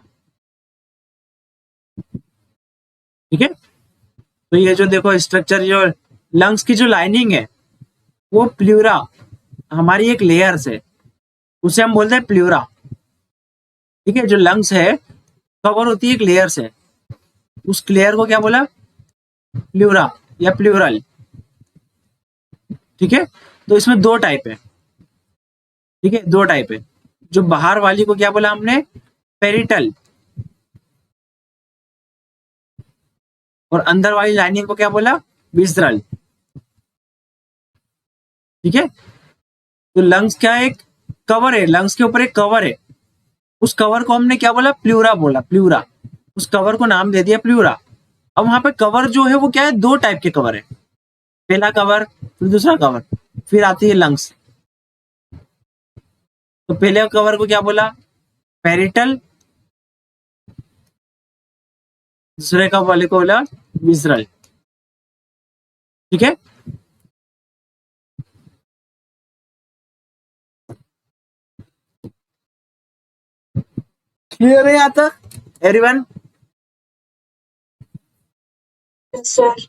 S2: ठीक है। तो ये जो देखो स्ट्रक्चर, जो लंग्स की जो लाइनिंग है वो प्लूरा, हमारी एक लेयर है, उसे हम बोलते हैं प्लूरा, ठीक है। जो लंग्स है कवर होती है एक लेयर से, उस लेयर को क्या बोला, प्लूरा या प्लूरल, ठीक है। तो इसमें दो टाइप है, ठीक है, दो टाइप है। जो बाहर वाली को क्या बोला हमने, पेरिटल, और अंदर वाली लाइनिंग को क्या बोला, विसरल, ठीक है। तो लंग्स क्या है, एक कवर है, लंग्स के ऊपर एक कवर है, उस कवर को हमने क्या बोला, प्लूरा बोला, प्लूरा, उस कवर को नाम दे दिया प्लूरा। अब वहां पे कवर जो है वो क्या है, दो टाइप के कवर है, पहला कवर फिर दूसरा कवर, फिर आती है लंग्स। तो पहले कवर को क्या बोला, पेरिटल, दूसरे का वाले को बोला विसरल, ठीक है। क्लियर है यहाँ तक एवरीवन?
S3: सर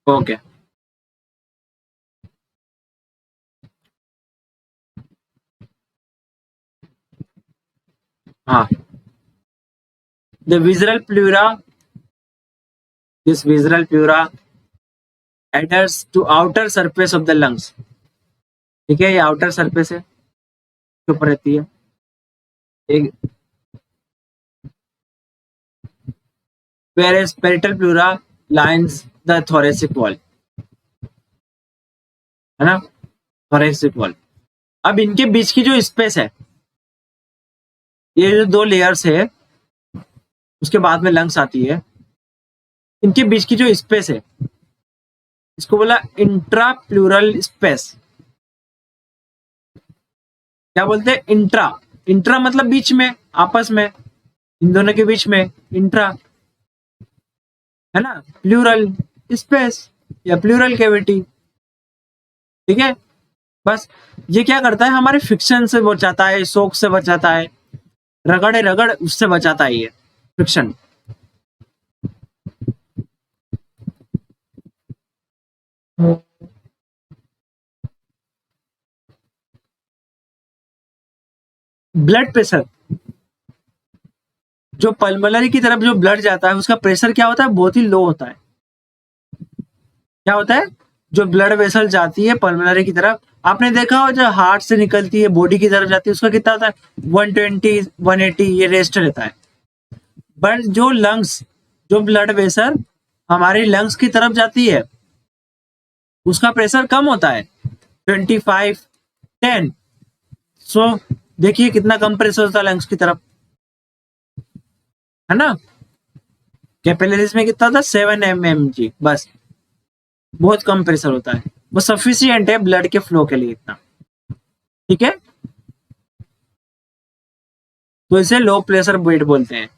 S2: ओके, हाँ, the visceral pleura, this visceral pleura adheres to outer surface of the lungs, ठीक है, ये आउटर सरफेस है, ऊपर रहती है एक, whereas parietal pleura lines the thoracic wall, है ना, thoracic wall। अब इनके बीच की जो स्पेस है, ये जो दो लेयर्स है, उसके बाद में लंग्स आती है, इनके बीच की जो स्पेस है इसको बोला इंट्रा प्लूरल स्पेस। क्या बोलते हैं, इंट्रा, इंट्रा मतलब बीच में, आपस में, इन दोनों के बीच में इंट्रा, है ना, प्लूरल स्पेस या प्लूरल कैविटी, ठीक है। बस ये क्या करता है, हमारे फ्रिक्शन से बचाता है, शोक से बचाता है, रगड़े रगड़ उससे बचाता है ये फ्रिक्शन। ब्लड प्रेशर, जो पल्मोनरी की तरफ जो ब्लड जाता है उसका प्रेशर क्या होता है, बहुत ही लो होता है। क्या होता है, जो ब्लड वेसल जाती है पल्मोनरी की तरफ, आपने देखा हो जो हार्ट से निकलती है बॉडी की तरफ जाती है, उसका कितना होता है, 120 180, ये रेस्ट रहता है। बट जो लंग्स, जो ब्लड वेसल हमारी लंग्स की तरफ जाती है उसका प्रेशर कम होता है, 25 10। सो देखिए कितना कम प्रेशर होता है लंग्स की तरफ, है ना। कैपिलरीज में कितना होता है, 7 mmHg, बस बहुत कम प्रेशर होता है, वो सफिशियंट है ब्लड के फ्लो के लिए इतना, ठीक है। तो इसे लो प्रेशर बेड बोलते हैं,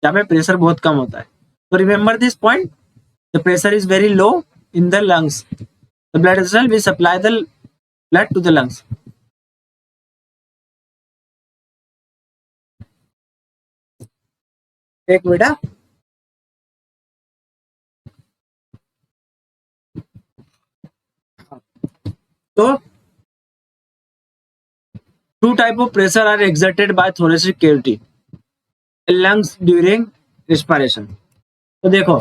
S2: जहाँ पे प्रेशर बहुत कम होता है। तो remember this point, the pressure is very low in the lungs, the blood vessel will supply the blood to the lungs. एक बेटा, तो two type of pressure are exerted by thoracic cavity in lungs during respiration। तो देखो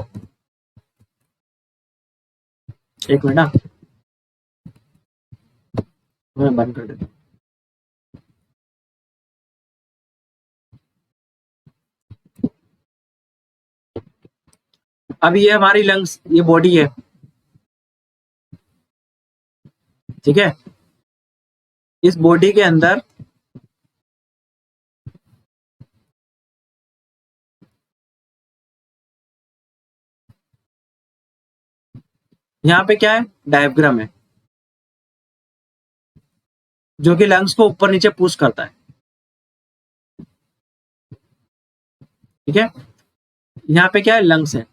S2: एक minute ना, मैं बंद कर देता हूँ। अब ये हमारी लंग्स, ये बॉडी है, ठीक है। इस बॉडी के अंदर यहाँ पे क्या है, डायफ्राम है, जो कि लंग्स को ऊपर नीचे पुश करता है, ठीक है। यहाँ पे क्या है, लंग्स है,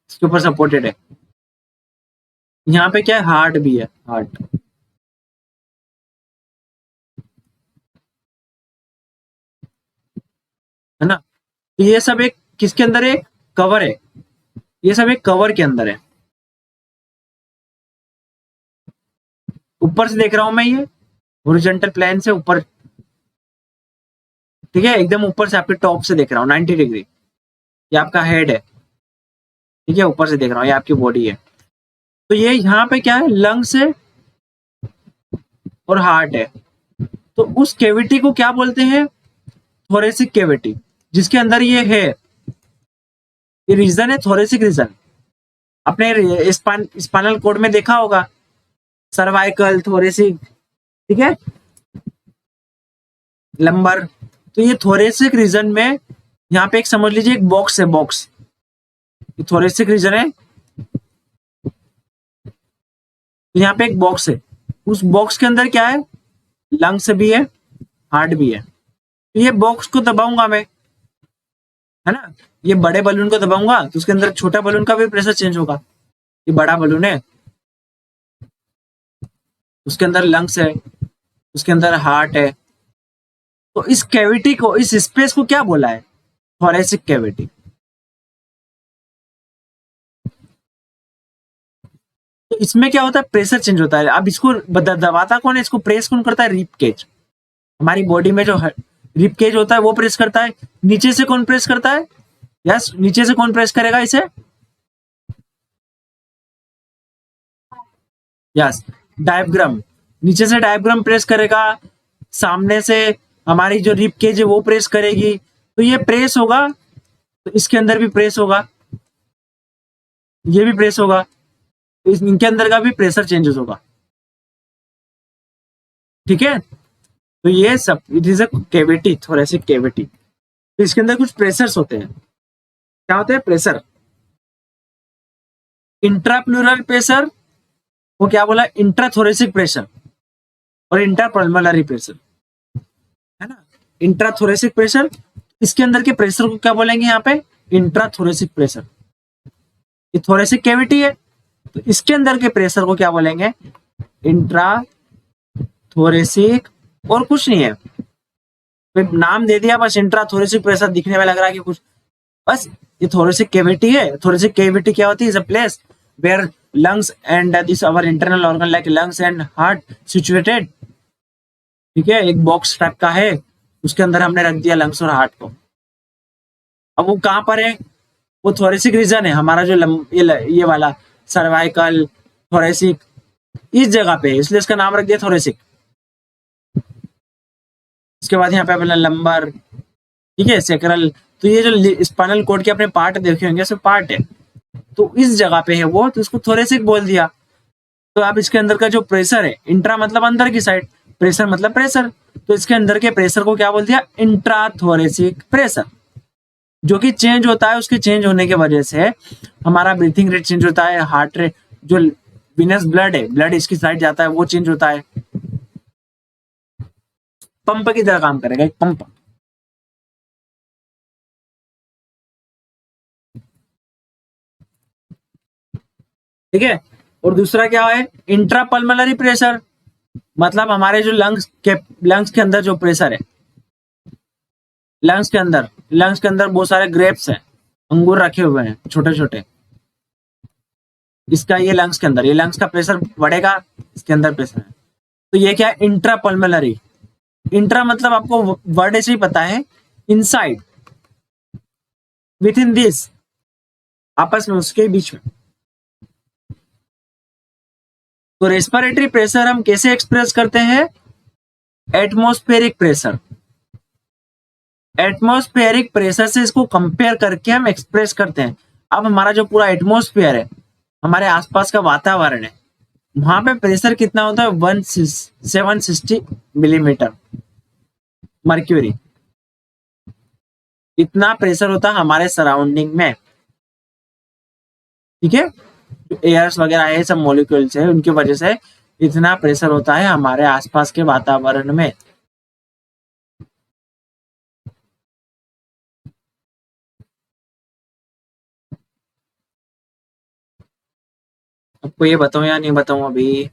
S2: इसके ऊपर सपोर्टेड है। यहाँ पे क्या है, हार्ट भी है, हार्ट, है ना। तो ये सब एक किसके अंदर है, कवर है, ये सब एक कवर के अंदर है। ऊपर से देख रहा हूं मैं, ये हॉरिजॉन्टल प्लेन से ऊपर, ठीक है, एकदम ऊपर से आपके टॉप से देख रहा हूँ 90 डिग्री, ये आपका हेड है, ठीक है, ऊपर से देख रहा हूँ, ये आपकी बॉडी है। तो ये यहाँ पे क्या है, लंग्स है और हार्ट है। तो उस कैविटी को क्या बोलते हैं, थोरेसिक कैविटी, जिसके अंदर ये है, ये रीजन है थोरेसिक रीजन। अपने स्पाइनल कोड में देखा होगा, सर्वाइकल, थोरेसिक, ठीक है, लंबर। तो ये थोरेसिक रीजन में यहाँ पे एक समझ लीजिए एक बॉक्स है, बॉक्स, ये थोरेसिक रीजन है, तो यहाँ पे एक बॉक्स है, उस बॉक्स के अंदर क्या है, लंग्स भी है, हार्ट भी है। तो ये बॉक्स को दबाऊंगा मैं, है ना, ये बड़े बलून को दबाऊंगा तो उसके अंदर छोटा बलून का भी प्रेशर चेंज होगा। ये बड़ा बलून है, उसके अंदर लंग्स है, उसके अंदर हार्ट है। तो इस कैविटी को, इस स्पेस को क्या बोला है, थोरेसिक कैविटी। तो इसमें क्या होता है, प्रेशर चेंज होता है। अब इसको दबाता कौन है, इसको प्रेस कौन करता है, रिब केज। हमारी बॉडी में जो रिब केज होता है वो प्रेस करता है। नीचे से कौन प्रेस करता है, यस, नीचे से कौन प्रेस करेगा इसे, यस, डायफ्राम। नीचे से डायफ्राम प्रेस करेगा, सामने से हमारी जो रिब केज है वो प्रेस करेगी। तो ये प्रेस होगा, तो इसके अंदर भी प्रेस होगा, ये भी प्रेस होगा, तो इनके अंदर का भी प्रेशर चेंजेस होगा, ठीक है। तो ये सब, it is a cavity, thoracic cavity. तो इसके अंदर कुछ प्रेशर्स होते हैं। क्या होते हैं प्रेशर, इंट्राप्लूरल प्रेशर, वो क्या बोला, इंट्राथोरेसिक प्रेशर, और इंट्रापल्मोनरी प्रेशर, है ना। इंट्राथोरेसिक प्रेशर, इसके अंदर के प्रेशर को क्या बोलेंगे यहाँ पे, इंट्राथोरेसिक प्रेशर। ये थोरेसिक कैविटी है, तो इसके अंदर के प्रेशर को क्या बोलेंगे? इंट्रा थोरेसिक, और कुछ नहीं है, नाम दे दिया बस, इंट्रा थोरेसिक प्रेशर। दिखने में लग रहा है कि कुछ, बस ये थोरेसिक कैविटी है। थोरेसिक कैविटी क्या होती है? Is a place where lungs and this our internal organ like lungs and heart situated। ठीक है, एक बॉक्स टाइप का है, उसके अंदर हमने रख दिया लंग्स और हार्ट को। अब वो कहाँ पर है? वो थोरेसिक रीजन है हमारा, जो ये वाला सर्वाइकल थोरेसिक, इस जगह पे है, इसलिए इसका नाम रख दिया थोरेसिक। इसके बाद यहाँ पे अपना लंबर, ठीक है, सेक्रल। तो ये जो स्पाइनल कॉर्ड के अपने पार्ट देखे होंगे, सब पार्ट है, तो इस जगह पे है वो, तो इसको थोरेसिक बोल दिया। तो आप इसके अंदर का जो प्रेशर है, इंट्रा मतलब अंदर की साइड, प्रेशर मतलब प्रेशर, तो इसके अंदर के प्रेशर को क्या बोल दिया? Intrathoracic pressure. जो कि चेंज होता है, उसके चेंज होने की वजह से हमारा ब्रीथिंग रेट चेंज होता है, हार्ट रेट, जो विनस ब्लड है, ब्लड इसकी साइड जाता है, वो चेंज होता है। पंप की तरह काम करेगा, एक पंप। ठीक है, और दूसरा क्या है? इंट्रापल्मोनरी प्रेशर, मतलब हमारे जो लंग्स के अंदर जो प्रेशर है, लंग्स के अंदर बहुत सारे ग्रेप्स हैं, अंगूर रखे हुए हैं छोटे छोटे, इसका ये लंग्स के अंदर, ये लंग्स का प्रेशर बढ़ेगा, इसके अंदर प्रेशर है, तो ये क्या है? इंट्रापल्मोनरी। इंट्रा मतलब आपको वर्ड ऐसे ही पता है, इनसाइड, विद इन दिस, आपस में, उसके बीच में। तो रेस्पिरेटरी प्रेशर हम कैसे एक्सप्रेस करते हैं? Atmospheric pressure. एटमॉस्फेरिक प्रेशर से इसको कंपेयर करके हम एक्सप्रेस करते हैं। अब हमारा जो पूरा एटमॉस्फेयर है, हमारे आसपास का वातावरण है, वहां पे प्रेशर कितना होता है? 760 मिलीमीटर मर्क्यूरी, इतना प्रेशर होता है हमारे सराउंडिंग में। ठीक है, एयर्स वगैरह है, सब मॉलिक्यूल्स है, उनकी वजह से इतना प्रेशर होता है हमारे आसपास के वातावरण में। आपको ये बताऊं या नहीं बताऊं अभी?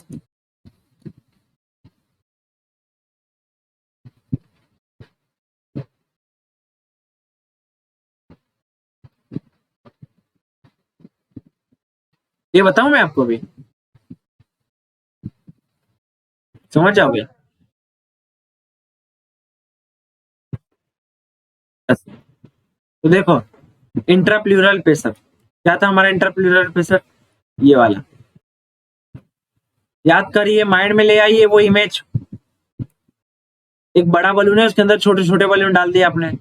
S2: ये बताऊं मैं आपको अभी? समझ जाओगे? तो देखो, इंट्राप्लूरल प्रेशर क्या था हमारा? इंट्राप्लूरल प्रेशर ये वाला, याद करिए, माइंड में ले आइए वो इमेज। एक बड़ा बलून है, उसके अंदर छोटे छोटे बलून डाल दिए आपने,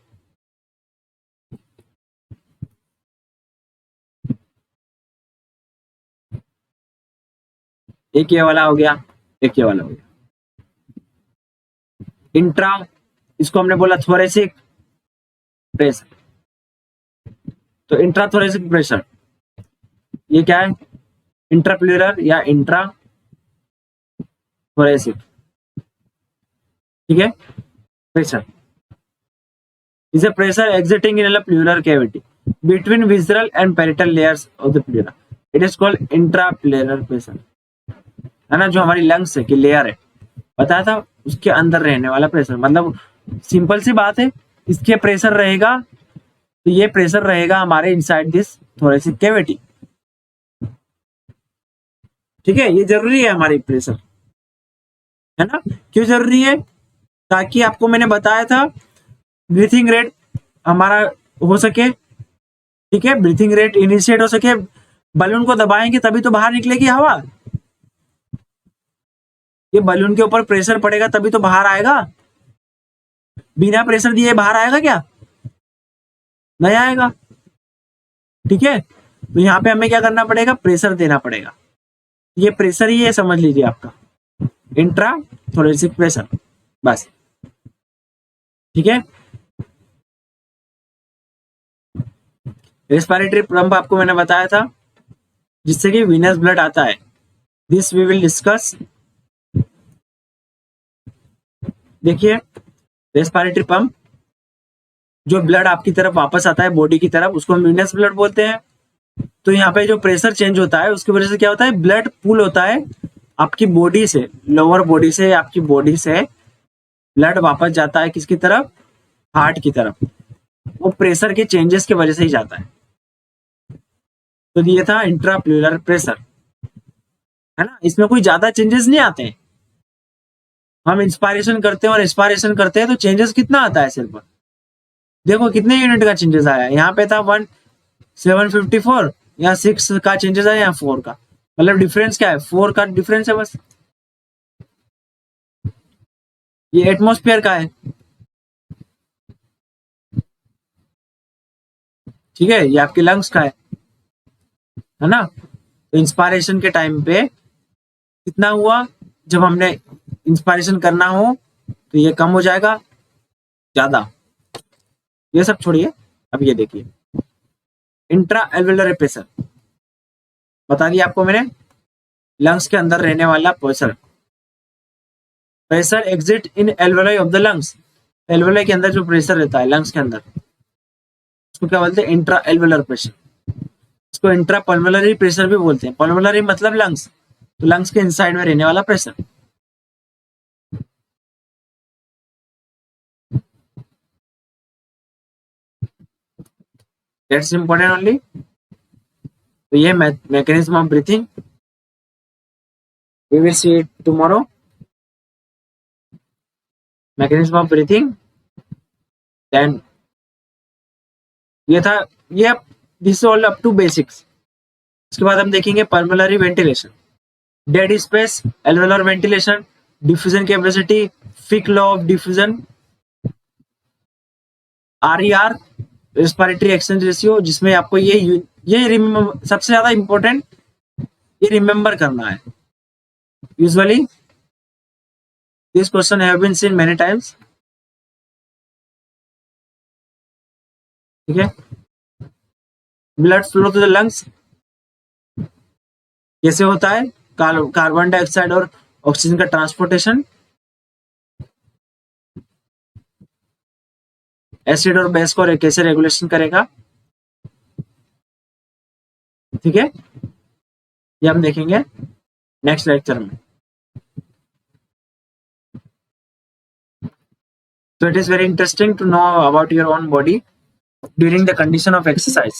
S2: एक ये वाला हो गया, एक ये वाला हो गया। इंट्रा, इसको हमने बोला थोरेसिक प्रेशर, तो इंट्राथोरेसिक प्रेशर ये क्या है? इंट्राप्लूरल या इंट्रा थोरेसिक। ठीक है, pressure is a pressure exerting in a pleural cavity between visceral and parietal layers of the pleura. It is called intrapleural pressure। है ना, जो हमारी लंग्स है की लेयर है, बताया था, उसके अंदर रहने वाला प्रेशर। मतलब सिंपल सी बात है, इसके प्रेशर रहेगा, तो ये प्रेशर रहेगा हमारे इनसाइड दिस थोरेसिक कैविटी। ठीक है, ये जरूरी है हमारी प्रेशर, है ना। क्यों जरूरी है? ताकि आपको मैंने बताया था ब्रीथिंग रेट हमारा हो सके। ठीक है, ब्रीथिंग रेट इनिशिएट हो सके, बलून को दबाएंगे तभी तो बाहर निकलेगी हवा। ये बलून के ऊपर प्रेशर पड़ेगा तभी तो बाहर आएगा, बिना प्रेशर दिए बाहर आएगा क्या? नहीं आएगा। ठीक है, तो यहाँ पे हमें क्या करना पड़ेगा? प्रेशर देना पड़ेगा। ये प्रेशर ही है, समझ लीजिए आपका इंट्रा थोरेसिक प्रेशर, बस। ठीक है, रेस्पिरेटरी पंप आपको मैंने बताया था, जिससे कि वीनस ब्लड आता है, दिस वी विल डिस्कस। देखिए, रेस्पिरेटरी पंप, जो ब्लड आपकी तरफ वापस आता है बॉडी की तरफ, उसको हम वीनस ब्लड बोलते हैं। तो यहाँ पे जो प्रेशर चेंज होता है उसकी वजह से क्या होता है, ब्लड पुल होता है आपकी बॉडी से, लोअर बॉडी से, आपकी बॉडी से ब्लड वापस जाता है किसकी तरफ, हार्ट की तरफ। वो प्रेशर के चेंजेस की वजह से ही जाता है। तो ये था इंट्राप्यूलर प्रेशर, है ना। इसमें कोई ज्यादा चेंजेस नहीं आते हैं। हम इंस्पायरेशन करते हैं और एक्सपायरेशन करते हैं तो चेंजेस कितना आता है सिर्फ, देखो कितने यूनिट का चेंजेस आया। यहाँ पे था 1754, यहाँ 6 का चेंजेस आया, यहाँ 4 का। मतलब डिफरेंस क्या है, 4 का डिफरेंस है बस। ये एटमॉस्फेयर का है, ठीक है, ये आपके लंग्स का है ना। तो इंस्पायरेशन के टाइम पे कितना हुआ, जब हमने इंस्पायरेशन करना हो तो ये कम हो जाएगा, ज्यादा। ये सब छोड़िए, अब ये देखिए इंट्रा एल्वेलर प्रेशर बता दिया आपको मैंने, लंग्स के अंदर रहने वाला pressure. Pressure exit in alveoli of the lungs, alveoli के अंदर जो प्रेशर रहता है लंग्स के अंदर, उसको क्या बोलते हैं, इंट्रा एल्वेलर प्रेशर। इसको इंट्रा पल्मोनरी प्रेशर भी बोलते हैं। पल्मोनरी मतलब लंग्स, तो लंग्स के इनसाइड में रहने वाला प्रेशर। That's important only. तो ये mechanism of breathing, we will see it tomorrow. Mechanism of breathing, then ये था, ये this all up to basics. उसके बाद हम देखेंगे pulmonary ventilation, dead space, alveolar ventilation, diffusion capacity, Fick law of diffusion, RER respiratory exchange ratio, जिसमें आपको ये रिमेम्बर, सबसे ज्यादा इंपॉर्टेंट ये रिमेम्बर करना है। Usually this question have been seen many times, ठीक है। Blood flow to the lungs कैसे होता है, कार्बन डाइऑक्साइड और ऑक्सीजन का ट्रांसपोर्टेशन, एसिड और बेस को कैसे रेगुलेशन करेगा, ठीक है। ये हम देखेंगे नेक्स्ट लेक्चर में। So it is very interesting to know about your own body during the condition of exercise.